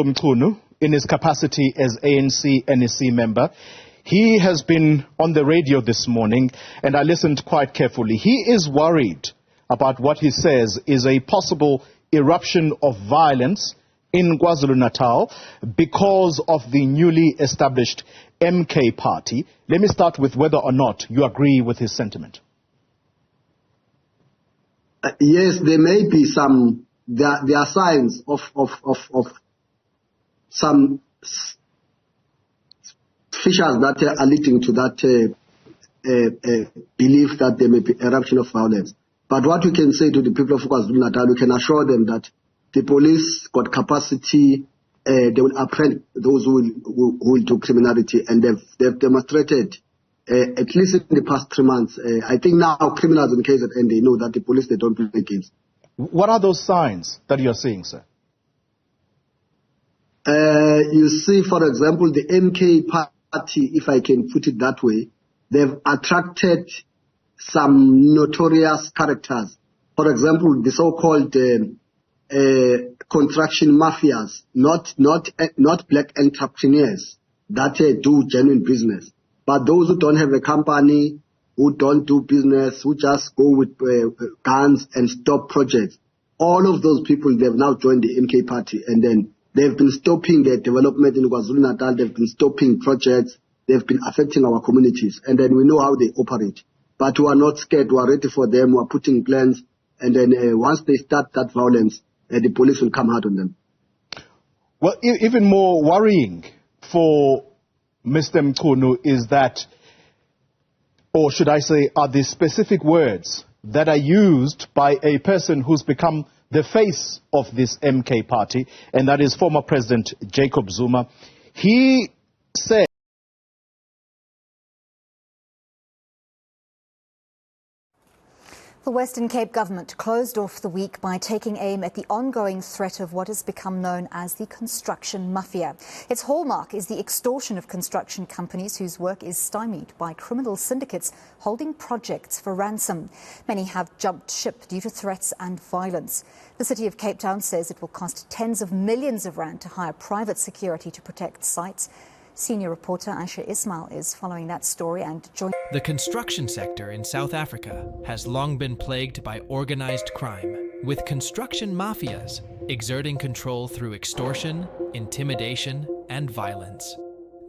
Mchunu, in his capacity as ANC NEC member, he has been on the radio this morning, and I listened quite carefully. He is worried about what he says is a possible eruption of violence in KwaZulu-Natal because of the newly established MK party. Let me start with whether or not you agree with his sentiment. Yes, there may be some, there are signs of some fissures that are leading to that belief that there may be eruption of violence. But what we can say to the people of KwaZulu-Natal, we can assure them that the police got capacity, they will apprehend those who will do criminality, and they've demonstrated, at least in the past 3 months, I think now criminals in KZN, they know that the police, they don't play games. What are those signs that you're seeing, sir? You see, for example, the MK party, if I can put it that way, they've attracted some notorious characters. For example, the so-called construction mafias, not black entrepreneurs that do genuine business, but those who don't have a company, who don't do business, who just go with guns and stop projects. All of those people, they've now joined the MK party, and then they've been stopping the development in KwaZulu-Natal, they've been stopping projects, they've been affecting our communities, and then we know how they operate. But we are not scared, we are ready for them, we are putting plans, and then once they start that violence, the police will come hard on them. Well, even more worrying for Mr. Mchunu is that, or should I say, are the specific words that are used by a person who's become the face of this MK party, and that is former President Jacob Zuma. He said The Western Cape government closed off the week by taking aim at the ongoing threat of what has become known as the Construction Mafia. Its hallmark is the extortion of construction companies whose work is stymied by criminal syndicates holding projects for ransom. Many have jumped ship due to threats and violence. The City of Cape Town says it will cost tens of millions of rand to hire private security to protect sites. Senior reporter Asha Ismail is following that story and joins. The construction sector in South Africa has long been plagued by organized crime, with construction mafias exerting control through extortion, intimidation, and violence.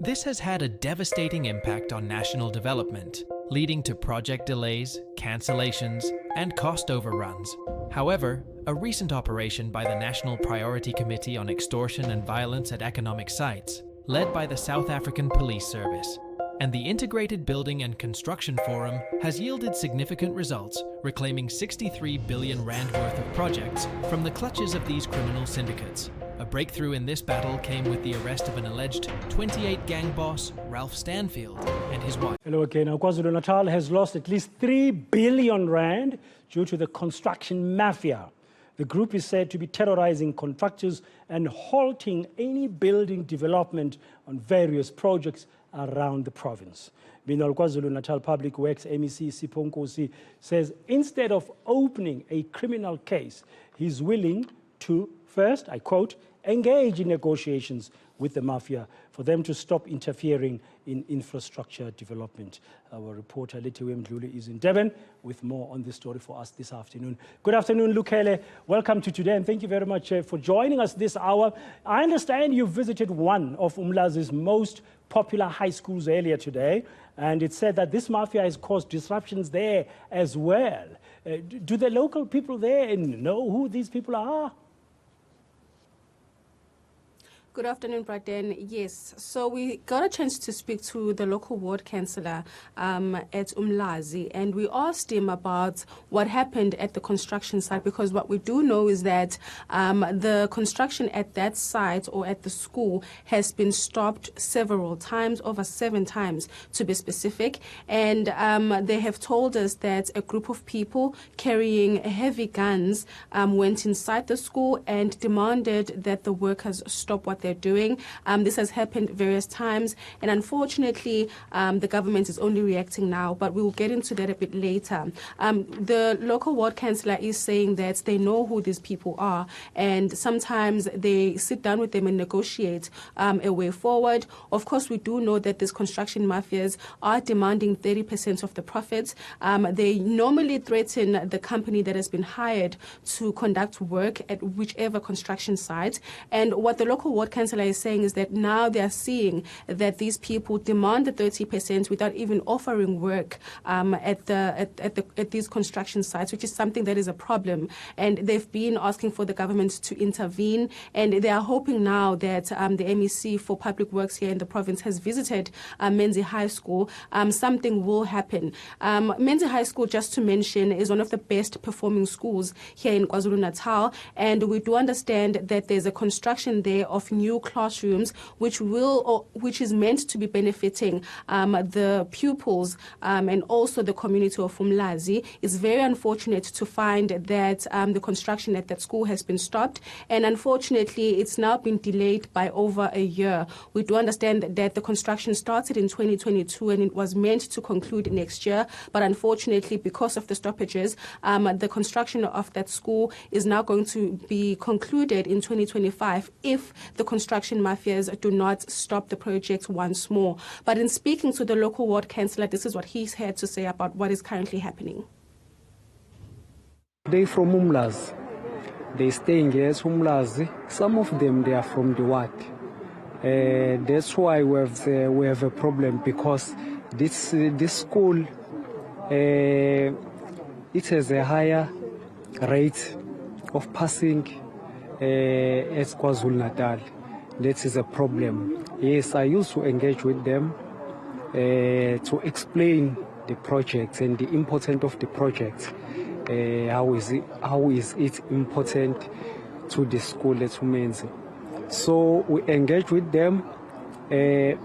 This has had a devastating impact on national development, leading to project delays, cancellations, and cost overruns. However, a recent operation by the National Priority Committee on Extortion and Violence at Economic Sites, led by the South African Police Service, and the Integrated Building and Construction Forum has yielded significant results, reclaiming 63 billion rand worth of projects from the clutches of these criminal syndicates. A breakthrough in this battle came with the arrest of an alleged 28 gang boss, Ralph Stanfield, and his wife. Hello again. Now, KwaZulu-Natal has lost at least 3 billion rand due to the Construction Mafia. The group is said to be terrorizing contractors and halting any building development on various projects around the province. Meanwhile, KwaZulu-Natal Public Works MEC Sipho Nkosi says instead of opening a criminal case, he's willing to, first, I quote, engage in negotiations with the mafia for them to stop interfering in infrastructure development. Our reporter Letiwe Mdluli is in Durban with more on this story for us this afternoon. Good afternoon, Lukele. Welcome to today, and thank you very much for joining us this hour. I understand you visited one of Umlazi's most popular high schools earlier today, and it said that this mafia has caused disruptions there as well. Do the local people there know who these people are? Good afternoon, Braden. Yes, so we got a chance to speak to the local ward councillor at Umlazi, and we asked him about what happened at the construction site, because what we do know is that the construction at that site or at the school has been stopped several times, over 7 times to be specific, and they have told us that a group of people carrying heavy guns went inside the school and demanded that the workers stop what what they're doing. This has happened various times, and unfortunately, the government is only reacting now, but we will get into that a bit later. The local ward councillor is saying that they know who these people are, and sometimes they sit down with them and negotiate a way forward. Of course, we do know that these construction mafias are demanding 30% of the profits. They normally threaten the company that has been hired to conduct work at whichever construction site. And what the local ward councillor is saying is that now they are seeing that these people demand the 30% without even offering work at these construction sites, which is something that is a problem. And they've been asking for the government to intervene, and they are hoping now that the MEC for Public Works here in the province has visited Menzi High School. Something will happen. Menzi High School, just to mention, is one of the best performing schools here in KwaZulu-Natal, and we do understand that there's a construction there of new classrooms which is meant to be benefiting the pupils and also the community of Umlazi. It's very unfortunate to find that the construction at that school has been stopped, and unfortunately it's now been delayed by over a year. We do understand that the construction started in 2022 and it was meant to conclude next year, but unfortunately because of the stoppages, the construction of that school is now going to be concluded in 2025 if the construction mafias do not stop the project once more. But in speaking to the local ward councillor, this is what he's had to say about what is currently happening. They from Umlazi. They staying here at Umlazi. Some of them, they are from the ward. That's why we have a problem, because this school it has a higher rate of passing at KwaZulu-Natal. That is a problem. Yes, I used to engage with them to explain the project and the importance of the project. How is it important to the school at Menzi? So we engage with them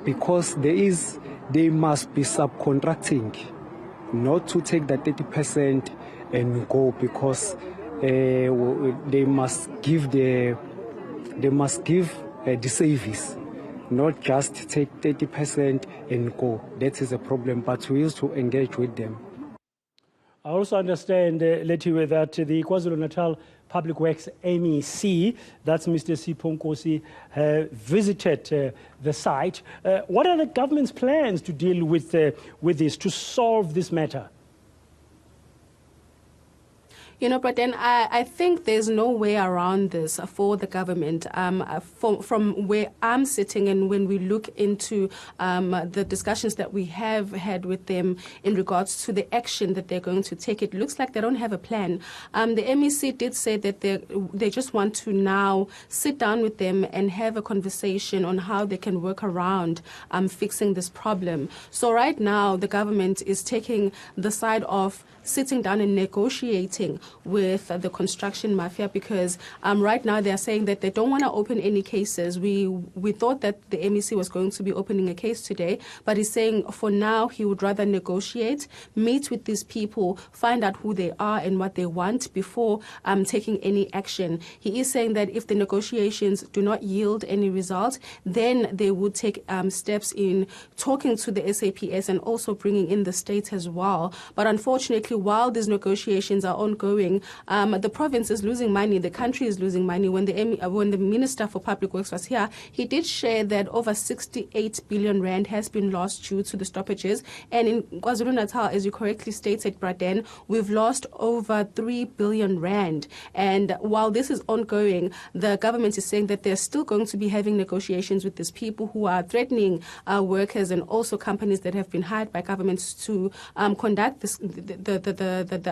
because they must be subcontracting, not to take the 30% and go, because they must give the service, not just take 30% and go. That is a problem, but we used to engage with them. I also understand, Letiwe, that the KwaZulu-Natal Public Works MEC, that's Mr. Siponkosi, visited the site. What are the government's plans to deal with this, to solve this matter? You know, but then I think there's no way around this for the government. From where I'm sitting, and when we look into the discussions that we have had with them in regards to the action that they're going to take, it looks like they don't have a plan. The MEC did say that they just want to now sit down with them and have a conversation on how they can work around fixing this problem. So right now, the government is taking the side of sitting down and negotiating with the construction mafia, because right now they are saying that they don't want to open any cases. We thought that the MEC was going to be opening a case today, but he's saying for now he would rather negotiate, meet with these people, find out who they are and what they want before taking any action. He is saying that if the negotiations do not yield any result, then they would take steps in talking to the SAPS and also bringing in the state as well. But unfortunately, while these negotiations are ongoing, the province is losing money, the country is losing money. When the Minister for Public Works was here, he did share that over 68 billion rand has been lost due to the stoppages. And in KwaZulu-Natal, as you correctly stated, Braden, we've lost over 3 billion rand. And while this is ongoing, the government is saying that they're still going to be having negotiations with these people who are threatening workers and also companies that have been hired by governments to conduct the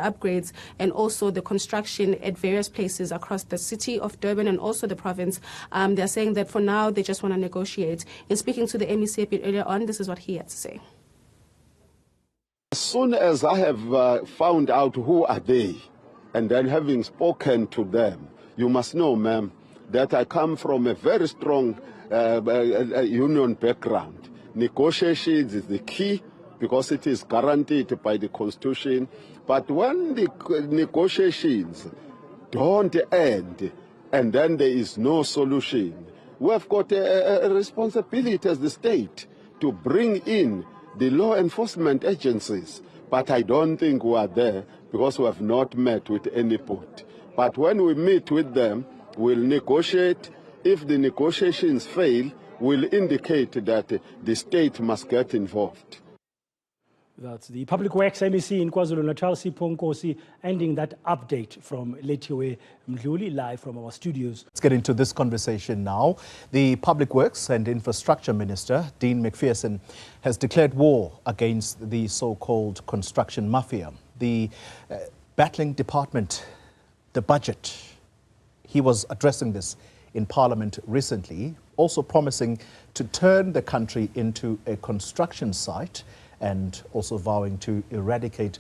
upgrades and also the construction at various places across the city of Durban and also the province. They're saying that for now they just want to negotiate. In speaking to the MEC a bit earlier on, this is what he had to say. As soon as I have found out who are they, and then having spoken to them, you must know, ma'am, that I come from a very strong union background. Negotiations is the key, because it is guaranteed by the Constitution. But when the negotiations don't end and then there is no solution, We have got a responsibility as the state to bring in the law enforcement agencies. But I don't think we are there because we have not met with anybody. But when we meet with them, we'll negotiate. If the negotiations fail, we'll indicate that the state must get involved. That's the Public Works MEC in KwaZulu-Natal, Sipho Nkosi, ending that update from Lethiwe Mdluli, live from our studios. Let's get into this conversation now. The Public Works and Infrastructure Minister, Dean Macpherson, has declared war against the so-called construction mafia. The battling department, the budget, he was addressing this in Parliament recently, also promising to turn the country into a construction site, and also vowing to eradicate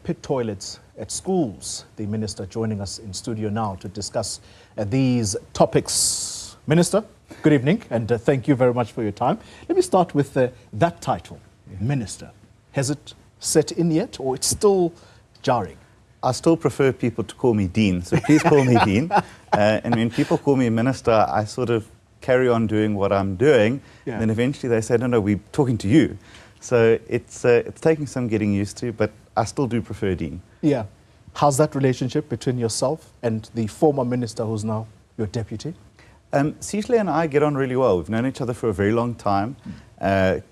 pit toilets at schools. The Minister joining us in studio now to discuss these topics. Minister, good evening, and thank you very much for your time. Let me start with that title, Minister. Has it set in yet, or it's still jarring? I still prefer people to call me Dean, so please call me Dean. And when people call me Minister, I sort of carry on doing what I'm doing, and then eventually they say, no, we're talking to you. So it's taking some getting used to, but I still do prefer Dean. Yeah. How's that relationship between yourself and the former minister who's now your deputy? Cecily and I get on really well. We've known each other for a very long time,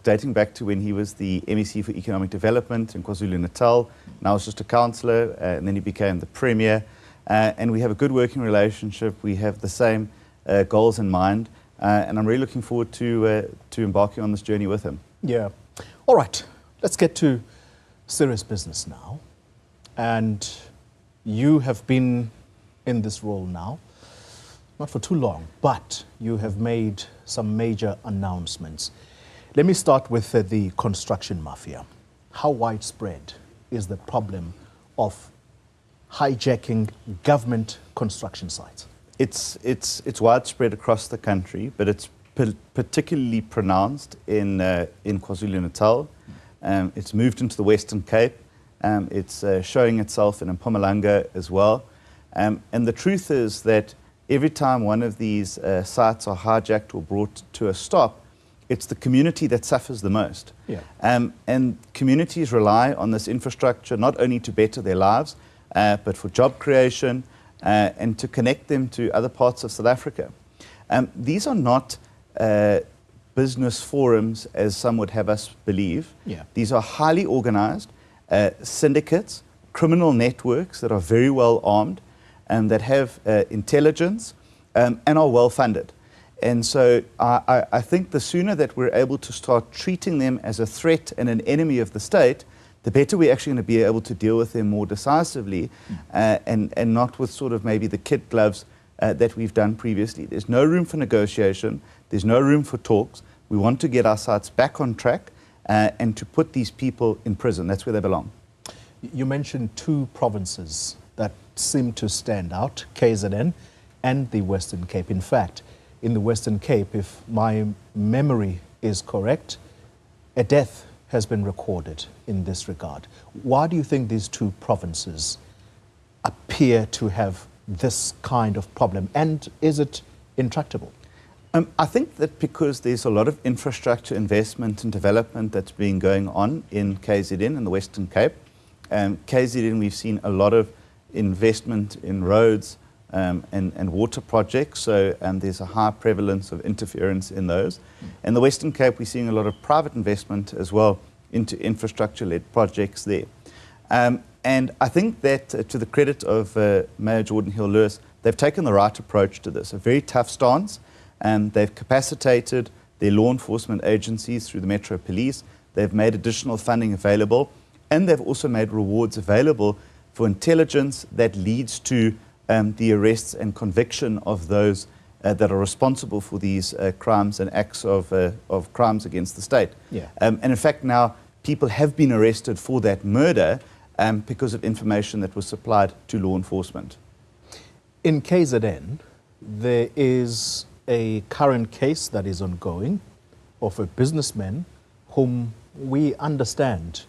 dating back to when he was the MEC for Economic Development in KwaZulu-Natal. Now he's just a councillor, and then he became the Premier. And we have a good working relationship. We have the same goals in mind, and I'm really looking forward to embarking on this journey with him. Yeah. All right, let's get to serious business now. And you have been in this role now, not for too long, but you have made some major announcements. Let me start with the construction mafia. How widespread is the problem of hijacking government construction sites? It's widespread across the country, but it's particularly pronounced in KwaZulu-Natal. It's moved into the Western Cape. It's showing itself in Mpumalanga as well. And the truth is that every time one of these sites are hijacked or brought to a stop, it's the community that suffers the most. Yeah. And communities rely on this infrastructure not only to better their lives, but for job creation and to connect them to other parts of South Africa. These are not business forums, as some would have us believe. Yeah. These are highly organized syndicates, criminal networks that are very well armed and that have intelligence and are well funded. And so I think the sooner that we're able to start treating them as a threat and an enemy of the state, the better we're actually going to be able to deal with them more decisively and not with sort of maybe the kid gloves that we've done previously. There's no room for negotiation. There's no room for talks. We want to get our sites back on track and to put these people in prison. That's where they belong. You mentioned two provinces that seem to stand out, KZN and the Western Cape. In fact, in the Western Cape, if my memory is correct, a death has been recorded in this regard. Why do you think these two provinces appear to have this kind of problem, and is it intractable? I think that because there's a lot of infrastructure investment and development that's been going on in KZN in the Western Cape. KZN, we've seen a lot of investment in roads and water projects, so there's a high prevalence of interference in those. In the Western Cape, we're seeing a lot of private investment as well into infrastructure-led projects there. And I think that, to the credit of Mayor Jordan Hill-Lewis, they've taken the right approach to this, a very tough stance, and they've capacitated their law enforcement agencies through the Metro Police. They've made additional funding available, and they've also made rewards available for intelligence that leads to the arrests and conviction of those that are responsible for these crimes and acts of crimes against the state. Yeah. And in fact, now people have been arrested for that murder because of information that was supplied to law enforcement. In KZN, there is a current case that is ongoing of a businessman whom we understand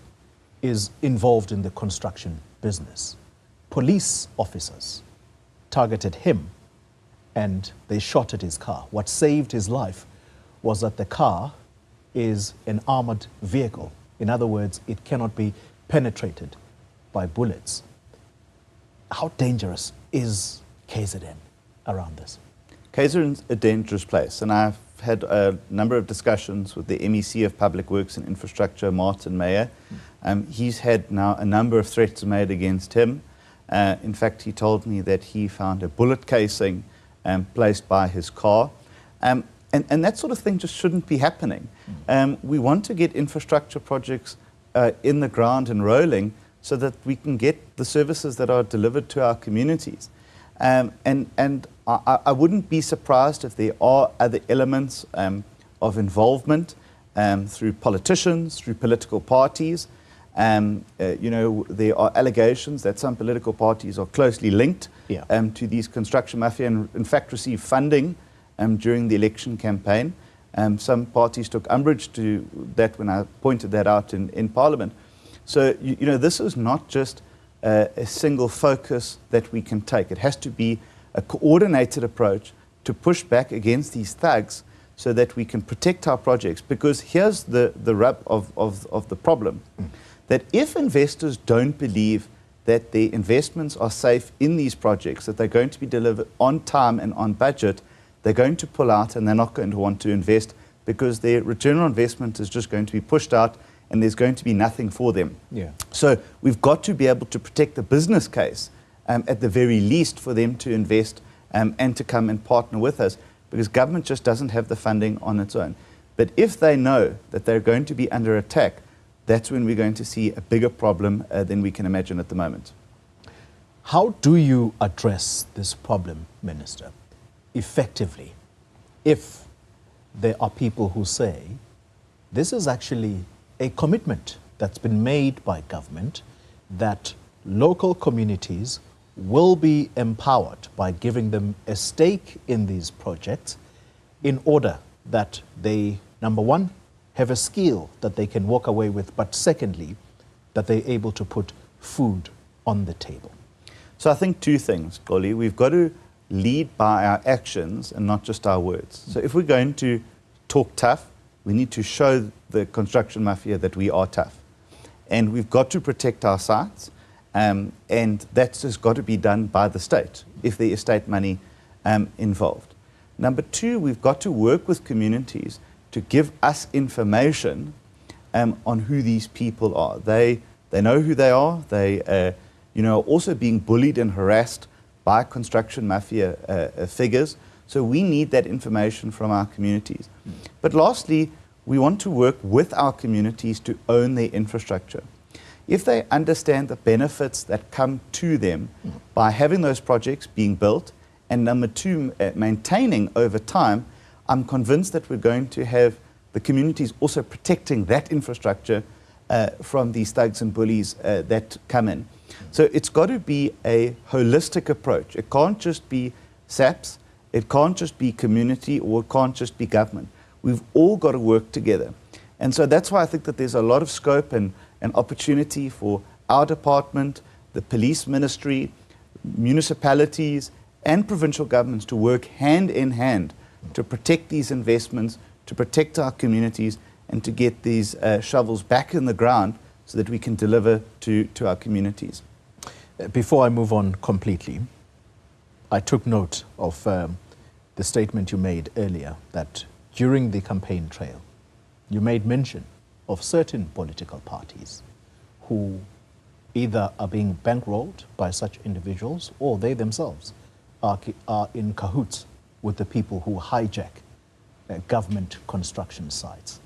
is involved in the construction business. Police officers targeted him and they shot at his car. What saved his life was that the car is an armored vehicle. In other words, it cannot be penetrated by bullets. How dangerous is KZN around this? KZN's a dangerous place, and I've had a number of discussions with the MEC of Public Works and Infrastructure, Martin Meyer. He's had now a number of threats made against him. In fact, he told me that he found a bullet casing placed by his car. And that sort of thing just shouldn't be happening. We want to get infrastructure projects in the ground and rolling so that we can get the services that are delivered to our communities. And I wouldn't be surprised if there are other elements of involvement through politicians, through political parties. There are allegations that some political parties are closely linked to these construction mafia and in fact receive funding during the election campaign. Some parties took umbrage to that when I pointed that out in Parliament. So, this is not just a single focus that we can take. It has to be a coordinated approach to push back against these thugs so that we can protect our projects. Because here's the rub of the problem, that if investors don't believe that their investments are safe in these projects, that they're going to be delivered on time and on budget, they're going to pull out and they're not going to want to invest because their return on investment is just going to be pushed out and there's going to be nothing for them. So we've got to be able to protect the business case at the very least for them to invest and to come and partner with us, because government just doesn't have the funding on its own. But if they know that they're going to be under attack, that's when we're going to see a bigger problem than we can imagine at the moment. How do you address this problem, Minister, effectively, if there are people who say this is actually a commitment that's been made by government that local communities will be empowered by giving them a stake in these projects in order that they, number one, have a skill that they can walk away with, but secondly, that they're able to put food on the table? So I think two things, Goli. We've got to lead by our actions and not just our words. So if we're going to talk tough, we need to show the construction mafia that we are tough. And we've got to protect our sites, and that's just got to be done by the state, if there is state money involved. Number two, we've got to work with communities to give us information on who these people are. They know who they are. They are also being bullied and harassed by construction mafia figures. So we need that information from our communities. But lastly, we want to work with our communities to own their infrastructure. If they understand the benefits that come to them by having those projects being built, and number two, maintaining over time, I'm convinced that we're going to have the communities also protecting that infrastructure from these thugs and bullies that come in. So it's got to be a holistic approach. It can't just be SAPS, it can't just be community, or it can't just be government. We've all got to work together. And so that's why I think that there's a lot of scope and opportunity for our department, the police ministry, municipalities, and provincial governments to work hand in hand to protect these investments, to protect our communities, and to get these shovels back in the ground so that we can deliver to our communities. Before I move on completely, I took note of the statement you made earlier that during the campaign trail, you made mention of certain political parties who either are being bankrolled by such individuals or they themselves are in cahoots with the people who hijack government construction sites.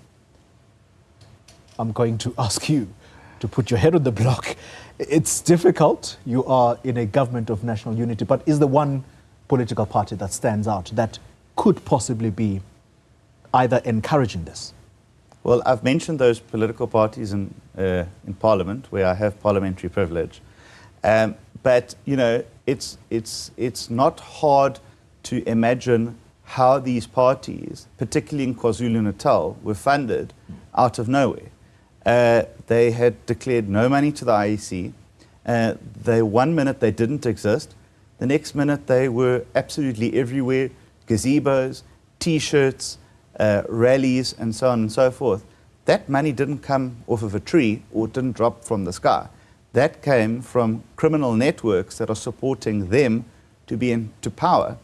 I'm going to ask you to put your head on the block. It's difficult. You are in a government of national unity, but is there one political party that stands out that could possibly be either encouraging this? Well, I've mentioned those political parties in Parliament, where I have parliamentary privilege. But, it's not hard to imagine how these parties, particularly in KwaZulu-Natal, were funded out of nowhere. They had declared no money to the IEC. One minute they didn't exist. The next minute they were absolutely everywhere, gazebos, T-shirts, rallies, and so on and so forth. That money didn't come off of a tree or didn't drop from the sky. That came from criminal networks that are supporting them to be into power.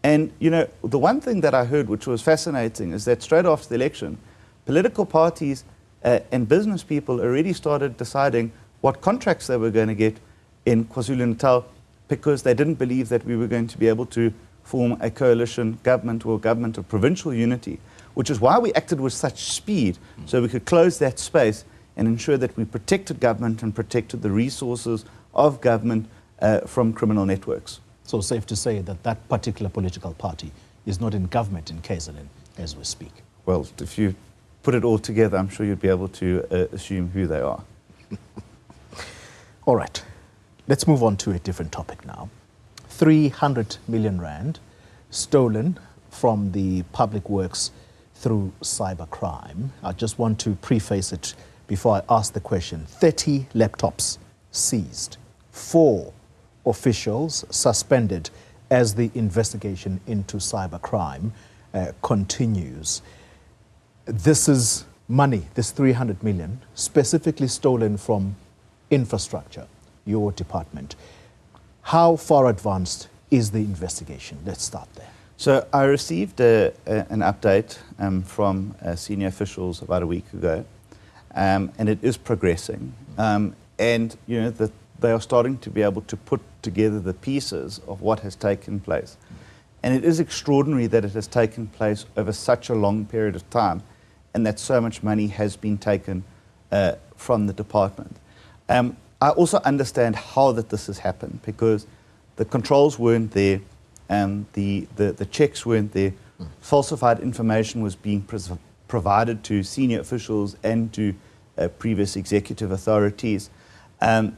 And, you know, the one thing that I heard which was fascinating is that straight after the election, political parties and business people already started deciding what contracts they were going to get in KwaZulu-Natal because they didn't believe that we were going to be able to form a coalition government or government of provincial unity, which is why we acted with such speed, so we could close that space and ensure that we protected government and protected the resources of government from criminal networks. So safe to say that that particular political party is not in government in KZN as we speak. Well, if you put it all together, I'm sure you'd be able to assume who they are. All right, let's move on to a different topic now. 300 million rand stolen from the public works through cybercrime. I just want to preface it before I ask the question. 30 laptops seized, 4 officials suspended as the investigation into cybercrime continues. This is money, this 300 million, specifically stolen from infrastructure, your department. How far advanced is the investigation? Let's start there. So I received an update from senior officials about a week ago, and it is progressing. And you know that they are starting to be able to put together the pieces of what has taken place. And it is extraordinary that it has taken place over such a long period of time, and that so much money has been taken from the department. I also understand how that this has happened, because the controls weren't there, the checks weren't there, falsified information was being provided to senior officials and to previous executive authorities, and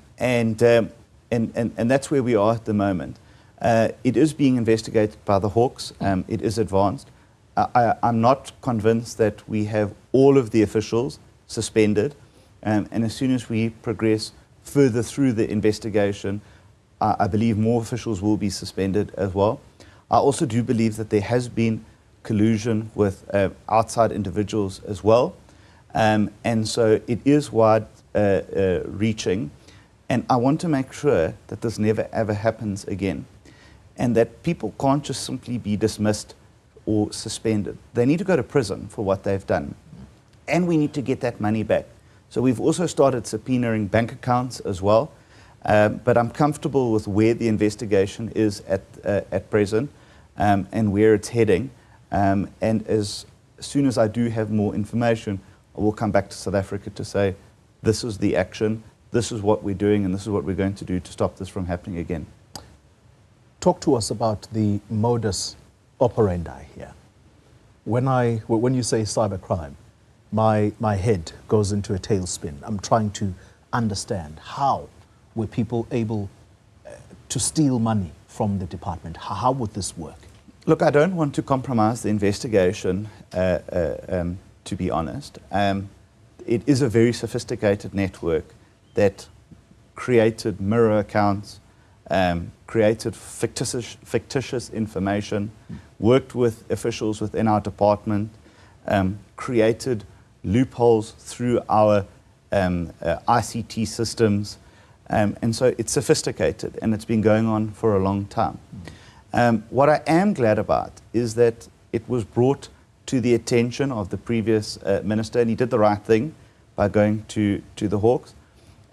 that's where we are at the moment. It is being investigated by the Hawks. It is advanced. I'm not convinced that we have all of the officials suspended, and as soon as we progress further through the investigation, I believe more officials will be suspended as well. I also do believe that there has been collusion with outside individuals as well, and so it is wide-reaching, and I want to make sure that this never ever happens again, and that people can't just simply be dismissed or suspended. They need to go to prison for what they've done, and we need to get that money back. So we've also started subpoenaing bank accounts as well, but I'm comfortable with where the investigation is at present and where it's heading. And as soon as I do have more information, I will come back to South Africa to say, this is the action, this is what we're doing, and this is what we're going to do to stop this from happening again. Talk to us about the modus operandi here. When you say cybercrime, my head goes into a tailspin. I'm trying to understand how were people able to steal money from the department? How would this work? Look, I don't want to compromise the investigation, to be honest. It is a very sophisticated network that created mirror accounts, created fictitious information, worked with officials within our department, created loopholes through our ICT systems, and so it's sophisticated, and it's been going on for a long time. What I am glad about is that it was brought to the attention of the previous minister, and he did the right thing by going to the Hawks.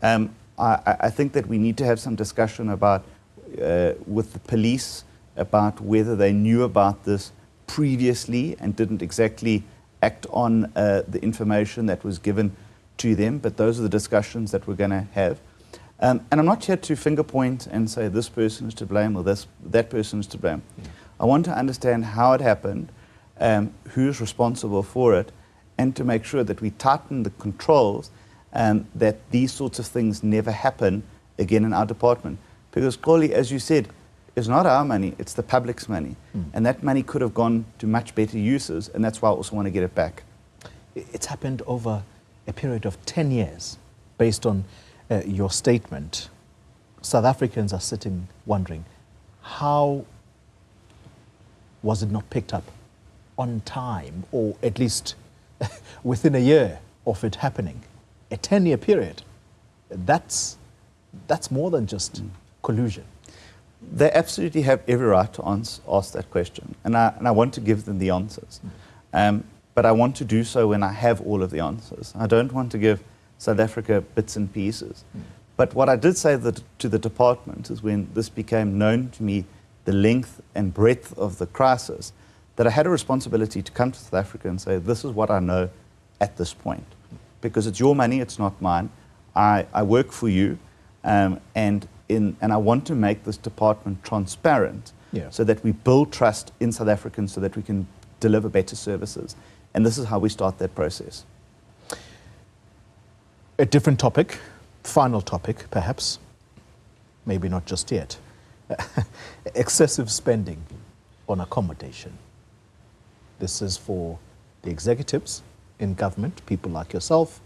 I think that we need to have some discussion about with the police about whether they knew about this previously and didn't exactly act on the information that was given to them, but those are the discussions that we're going to have. And I'm not here to finger point and say this person is to blame or that person is to blame. Yeah. I want to understand how it happened, who's responsible for it, and to make sure that we tighten the controls and that these sorts of things never happen again in our department. Because, Koli, as you said, it's not our money, it's the public's money. And that money could have gone to much better uses, and that's why I also want to get it back. It's happened over a period of 10 years, based on your statement. South Africans are sitting wondering, how was it not picked up on time, or at least within a year of it happening? A 10-year period. That's more than just collusion. They absolutely have every right to ask that question, and I want to give them the answers. But I want to do so when I have all of the answers. I don't want to give South Africa bits and pieces. But what I did say to the department is, when this became known to me, the length and breadth of the crisis, that I had a responsibility to come to South Africa and say, this is what I know at this point. Because it's your money, it's not mine. I work for you, and I want to make this department transparent, so that we build trust in South Africans, so that we can deliver better services. And this is how we start that process. A different topic, final topic perhaps, maybe not just yet. Excessive spending on accommodation. This is for the executives in government, people like yourself,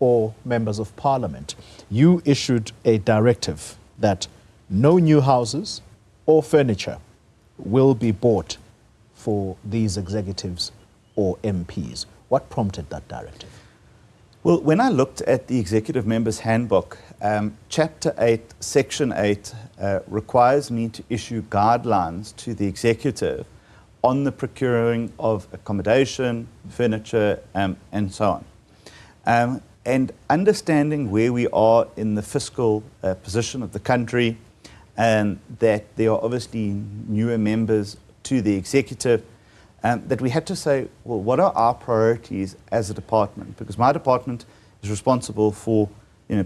or members of parliament. You issued a directive that no new houses or furniture will be bought for these executives or MPs. What prompted that directive? Well, when I looked at the Executive Members Handbook, Chapter 8, Section 8 requires me to issue guidelines to the executive on the procuring of accommodation, furniture, and so on. And understanding where we are in the fiscal position of the country, and that there are obviously newer members to the executive, that we had to say, well, what are our priorities as a department? Because my department is responsible for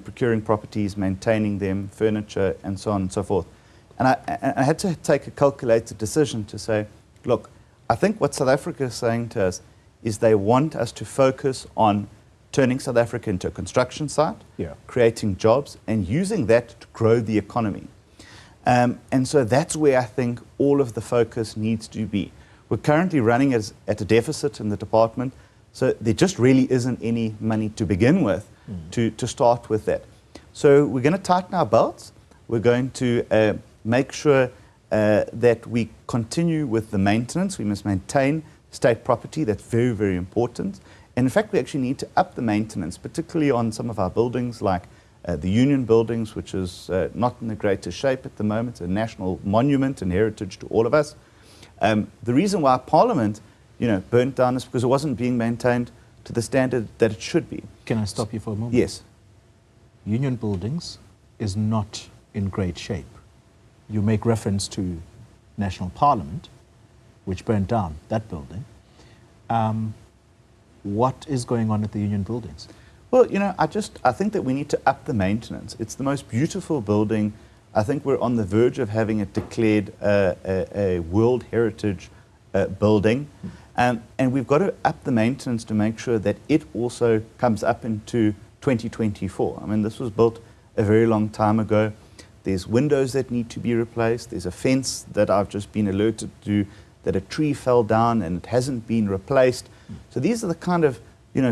procuring properties, maintaining them, furniture, and so on and so forth. And I had to take a calculated decision to say, look, I think what South Africa is saying to us is they want us to focus on turning South Africa into a construction site, creating jobs, and using that to grow the economy. And so that's where I think all of the focus needs to be. We're currently running at a deficit in the department, so there just really isn't any money to begin with to start with that. So we're going to tighten our belts. We're going to make sure that we continue with the maintenance. We must maintain state property. That's very, very important. And in fact, we actually need to up the maintenance, particularly on some of our buildings like the Union buildings, which is not in the greatest shape at the moment, a national monument and heritage to all of us. The reason why Parliament, burnt down is because it wasn't being maintained to the standard that it should be. Can I stop you for a moment? Yes. Union buildings is not in great shape. You make reference to National Parliament, which burnt down that building. What is going on at the Union buildings? Well, I think that we need to up the maintenance. It's the most beautiful building. I think we're on the verge of having it declared a World Heritage building. And we've got to up the maintenance to make sure that it also comes up into 2024. I mean, this was built a very long time ago. There's windows that need to be replaced. There's a fence that I've just been alerted to, that a tree fell down and it hasn't been replaced. So these are the kind of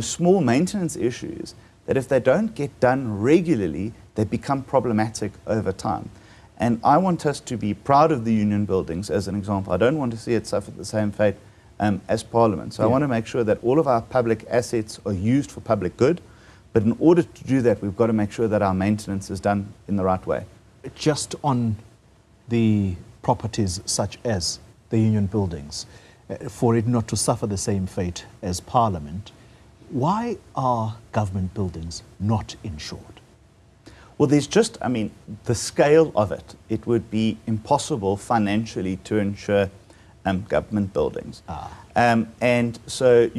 small maintenance issues that if they don't get done regularly, they become problematic over time. And I want us to be proud of the Union buildings as an example. I don't want to see it suffer the same fate as Parliament. So I want to make sure that all of our public assets are used for public good. But in order to do that, we've got to make sure that our maintenance is done in the right way. Just on the properties such as the Union buildings, for it not to suffer the same fate as Parliament, why are government buildings not insured? Well, there's just, the scale of it. It would be impossible financially to insure government buildings. And so,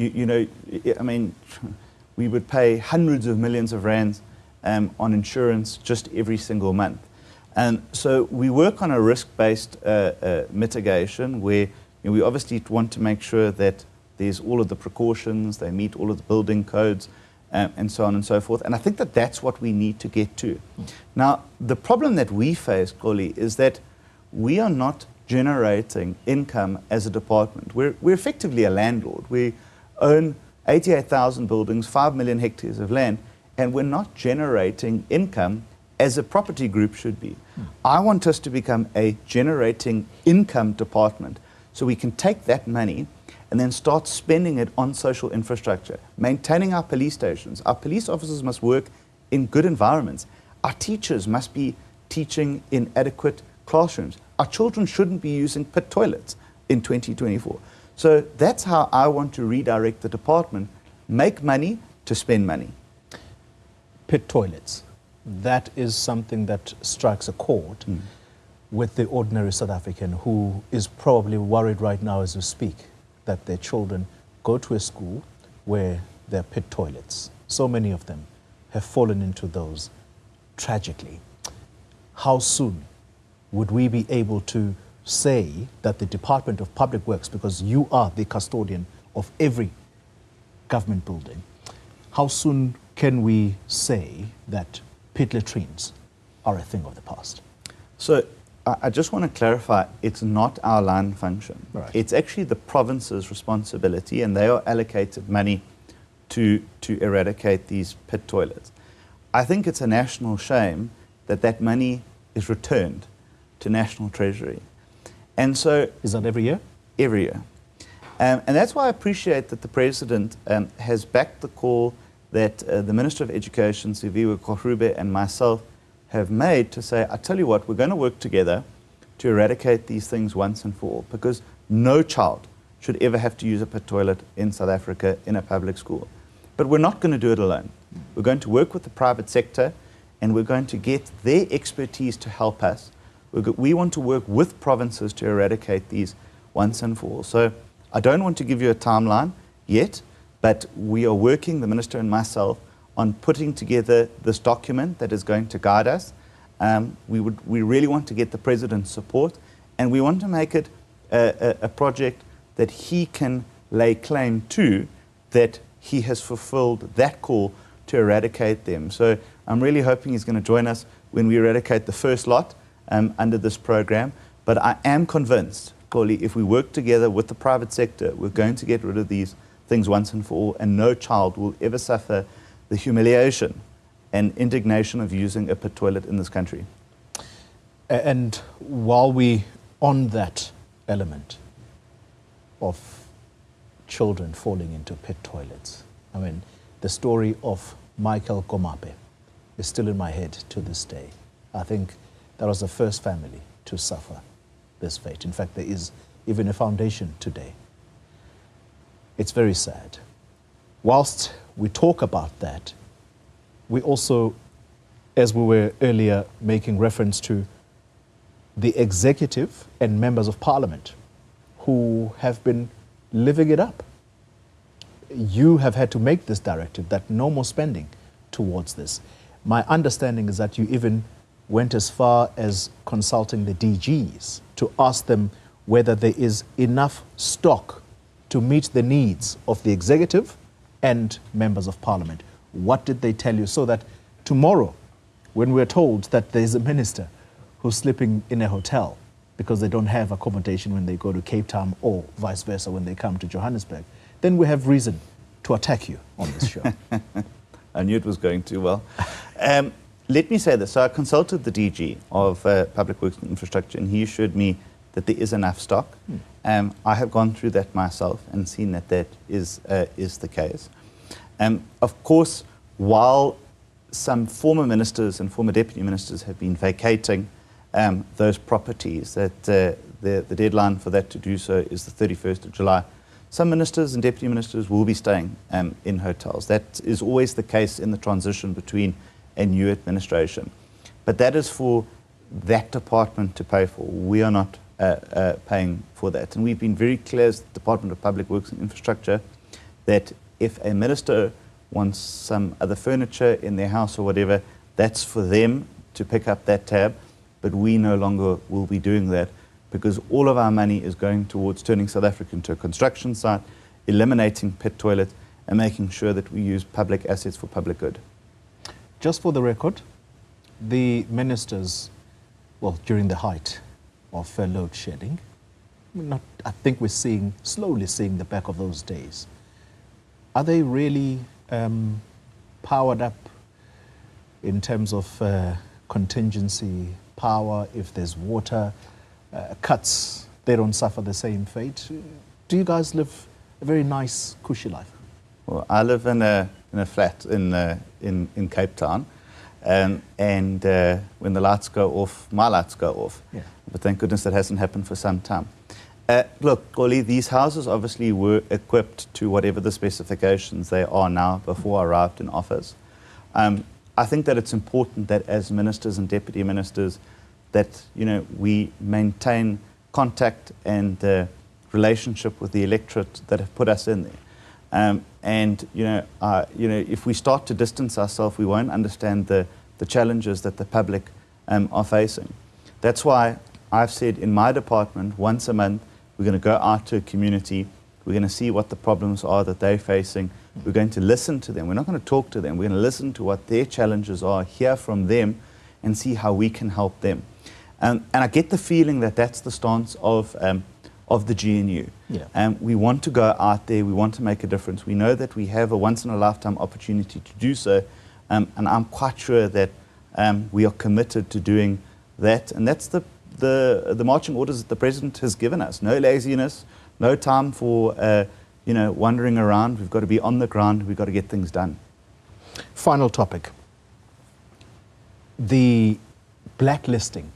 we would pay hundreds of millions of rands on insurance just every single month. And so we work on a risk-based mitigation where we obviously want to make sure that there's all of the precautions, they meet all of the building codes, and so on and so forth. And I think that that's what we need to get to. Now, the problem that we face, Goli, is that we are not generating income as a department. We're effectively a landlord. We own 88,000 buildings, 5 million hectares of land, and we're not generating income as a property group should be. I want us to become a generating income department so we can take that money and then start spending it on social infrastructure, maintaining our police stations. Our police officers must work in good environments. Our teachers must be teaching in adequate classrooms. Our children shouldn't be using pit toilets in 2024. So that's how I want to redirect the department. Make money to spend money. Pit toilets. That is something that strikes a chord with the ordinary South African who is probably worried right now as we speak that their children go to a school where there are pit toilets. So many of them have fallen into those tragically. How soon would we be able to say that the Department of Public Works, because you are the custodian of every government building, how soon can we say that pit latrines are a thing of the past? So I just want to clarify, it's not our line function. Right. It's actually the province's responsibility, and they are allocated money to eradicate these pit toilets. I think it's a national shame that that money is returned to National Treasury. And so... Is that every year? Every year. And that's why I appreciate that the President has backed the call that the Minister of Education, Siviwe Korube, and myself have made to say, I tell you what, we're going to work together to eradicate these things once and for all, because no child should ever have to use a pit toilet in South Africa in a public school. But we're not going to do it alone. We're going to work with the private sector, and we're going to get their expertise to help us. We want to work with provinces to eradicate these once and for all. So I don't want to give you a timeline yet, but we are working, the Minister and myself, on putting together this document that is going to guide us. We really want to get the President's support, and we want to make it a project that he can lay claim to, that he has fulfilled that call to eradicate them. So I'm really hoping he's going to join us when we eradicate the first lot under this program. But I am convinced, Koli, if we work together with the private sector, we're going to get rid of these things once and for all, and no child will ever suffer the humiliation and indignation of using a pit toilet in this country. And while we on that element of children falling into pit toilets, I mean, the story of Michael Komape is still in my head to this day. I think that was the first family to suffer this fate. In fact, there is even a foundation today. It's very sad. Whilst we talk about that, we also, as we were earlier making reference to, the executive and members of parliament who have been living it up. You have had to make this directive that no more spending towards this. My understanding is that you even went as far as consulting the DGs to ask them whether there is enough stock to meet the needs of the executive and members of parliament. What did they tell you, so that tomorrow, when we're told that there's a minister who's sleeping in a hotel because they don't have accommodation when they go to Cape Town, or vice versa when they come to Johannesburg, then we have reason to attack you on this show. I knew it was going too well. Let me say this. So I consulted the DG of Public Works and Infrastructure, and he assured me that there is enough stock. I have gone through that myself and seen that that is the case. Of course, while some former ministers and former deputy ministers have been vacating those properties, that the deadline for that to do so is the 31st of July. Some ministers and deputy ministers will be staying in hotels. That is always the case in the transition between a new administration. But that is for that department to pay for. We are not paying for that. And we've been very clear as the Department of Public Works and Infrastructure that if a minister wants some other furniture in their house or whatever, that's for them to pick up that tab. But we no longer will be doing that, because all of our money is going towards turning South Africa into a construction site, eliminating pit toilets, and making sure that we use public assets for public good. Just for the record, the ministers, well, during the height of load shedding, I think we're slowly seeing the back of those days. Are they really powered up in terms of contingency power, if there's water cuts, they don't suffer the same fate. Do you guys live a very nice, cushy life? Well, I live in a flat in Cape Town, and when the lights go off, my lights go off. Yeah. But thank goodness that hasn't happened for some time. Look, Goli, these houses obviously were equipped to whatever the specifications they are now before I arrived in office. I think that it's important that as ministers and deputy ministers that, we maintain contact and relationship with the electorate that have put us in there. If we start to distance ourselves, we won't understand the challenges that the public are facing. That's why I've said in my department, once a month, we're going to go out to a community. We're going to see what the problems are that they're facing. We're going to listen to them. We're not going to talk to them. We're going to listen to what their challenges are, hear from them, and see how we can help them. And I get the feeling that that's the stance of the GNU. Yeah. We want to go out there. We want to make a difference. We know that we have a once-in-a-lifetime opportunity to do so, and I'm quite sure that we are committed to doing that. And that's the marching orders that the President has given us. No laziness, no time for wandering around. We've got to be on the ground. We've got to get things done. Final topic. The blacklisting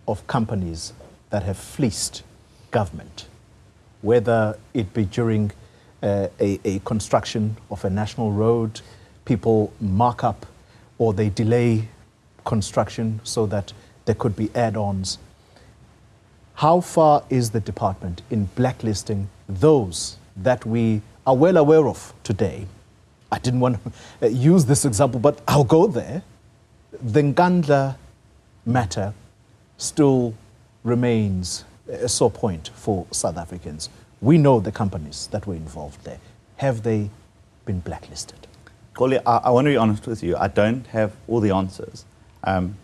of companies that have fleeced government, whether it be during a construction of a national road, people mark up or they delay construction so that there could be add-ons. How far is the department in blacklisting those that we are well aware of today? I didn't want to use this example, but I'll go there. The Ngandla matter still remains a sore point for South Africans. We know the companies that were involved there. Have they been blacklisted? Goli, I want to be honest with you. I don't have all the answers. On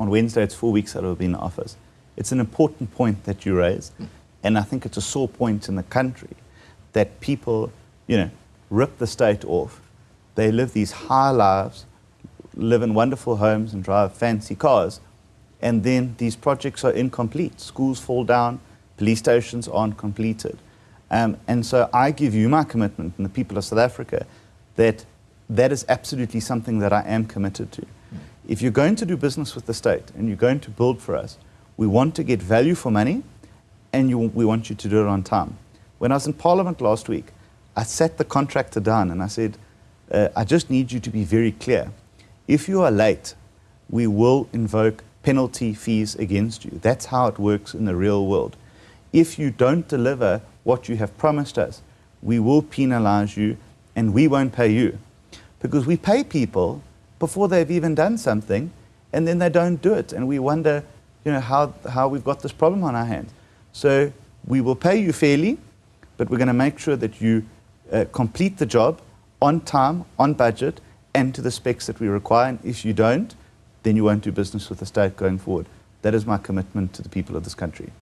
Wednesday, it's 4 weeks that I've been in office. It's an important point that you raise, and I think it's a sore point in the country that people, rip the state off. They live these high lives, live in wonderful homes and drive fancy cars, and then these projects are incomplete. Schools fall down, police stations aren't completed. And so I give you my commitment and the people of South Africa that is absolutely something that I am committed to. If you're going to do business with the state and you're going to build for us, we want to get value for money, and we want you to do it on time. When I was in Parliament last week, I sat the contractor down and I said, I just need you to be very clear. If you are late, we will invoke penalty fees against you. That's how it works in the real world. If you don't deliver what you have promised us, we will penalize you and we won't pay you. Because we pay people before they've even done something, and then they don't do it. And we wonder, how we've got this problem on our hands. So we will pay you fairly, but we're going to make sure that you complete the job on time, on budget, and to the specs that we require. And if you don't, then you won't do business with the state going forward. That is my commitment to the people of this country.